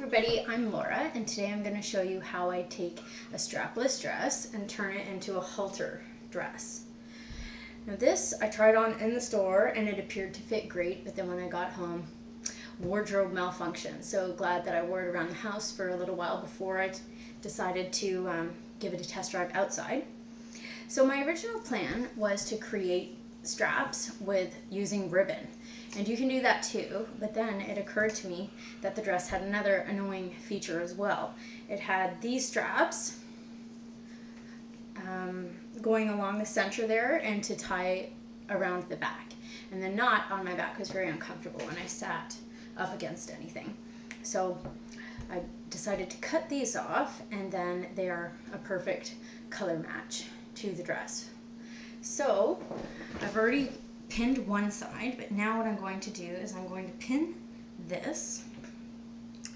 everybody, I'm Laura, and today I'm going to show you how I take a strapless dress and turn it into a halter dress. Now this I tried on in the store and it appeared to fit great, but then when I got home, wardrobe malfunction. So glad that I wore it around the house for a little while before I decided to give it a test drive outside. So my original plan was to create straps with using ribbon, and you can do that too, but then it occurred to me that the dress had another annoying feature as well. It had these straps going along the center there and to tie around the back, and the knot on my back was very uncomfortable when I sat up against anything. So I decided to cut these off, and then they are a perfect color match to the dress. So I've already pinned one side, but now what I'm going to do is I'm going to pin this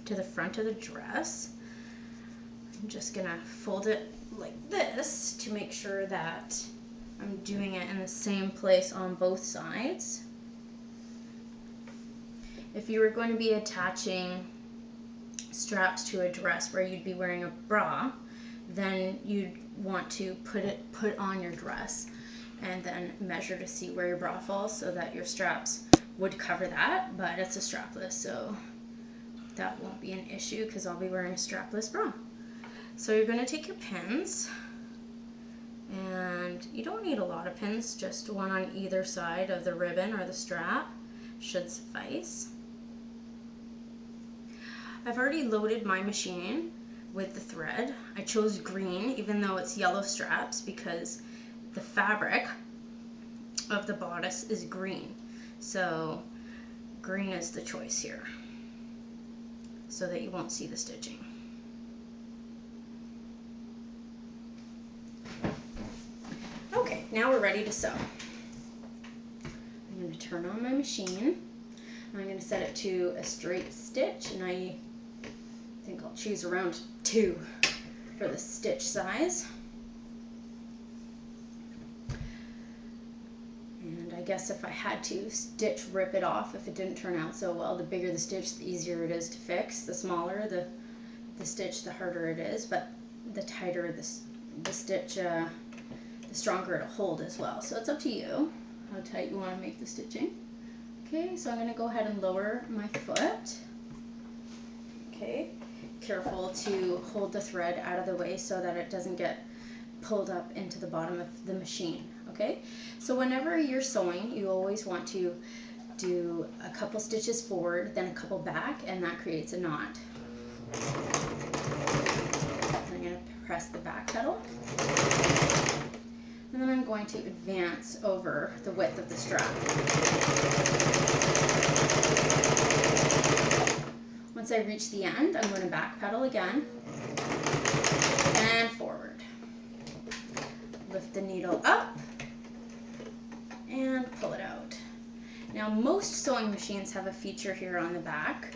to the front of the dress. I'm just gonna fold it like this to make sure that I'm doing it in the same place on both sides. If you were going to be attaching straps to a dress where you'd be wearing a bra, then you'd want to put on your dress and then measure to see where your bra falls so that your straps would cover that, but it's a strapless, so that won't be an issue because I'll be wearing a strapless bra. So you're going to take your pins, and you don't need a lot of pins, just one on either side of the ribbon or the strap should suffice. I've already loaded my machine with the thread. I chose green even though it's yellow straps because the fabric of the bodice is green. So green is the choice here so that you won't see the stitching. Okay, now we're ready to sew. I'm going to turn on my machine. I'm going to set it to a straight stitch, and I think I'll choose around 2 for the stitch size. And I guess if I had to rip it off if it didn't turn out so well, the bigger the stitch, the easier it is to fix. The smaller the stitch, the harder it is, but the tighter the stitch, the stronger it'll hold as well. So it's up to you how tight you want to make the stitching. Okay, so I'm going to go ahead and lower my foot. Okay, careful to hold the thread out of the way so that it doesn't get pulled up into the bottom of the machine. Okay, so whenever you're sewing, you always want to do a couple stitches forward, then a couple back, and that creates a knot. I'm going to press the back pedal, and then I'm going to advance over the width of the strap. Once I reach the end, I'm going to back pedal again and forward. Lift the needle up and pull it out. Now most sewing machines have a feature here on the back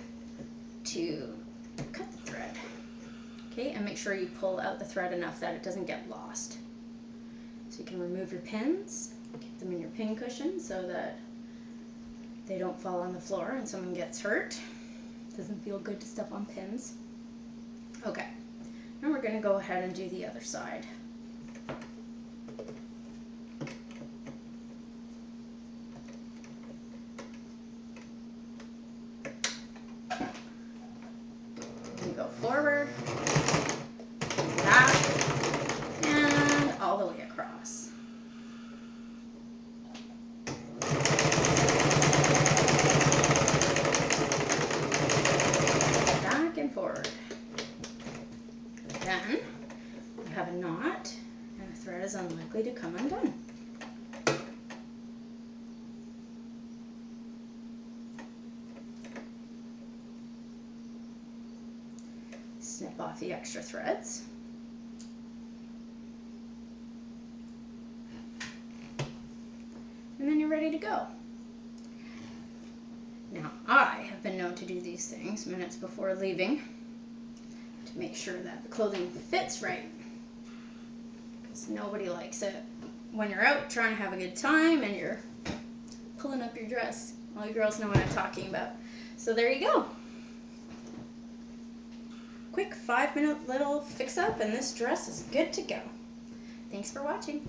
to cut the thread. Okay, and make sure you pull out the thread enough that it doesn't get lost. So you can remove your pins, keep them in your pin cushion so that they don't fall on the floor and someone gets hurt. Doesn't feel good to step on pins. Okay, now we're going to go ahead and do the other side. You go forward, back, and all the way across. Back and forward. Then you have a knot, and the thread is unlikely to come undone. Snip off the extra threads. And then you're ready to go. Now, I have been known to do these things minutes before leaving to make sure that the clothing fits right, because nobody likes it when you're out trying to have a good time and you're pulling up your dress. All you girls know what I'm talking about. So there you go. quick 5-minute little fix up and this dress is good to go. Thanks for watching.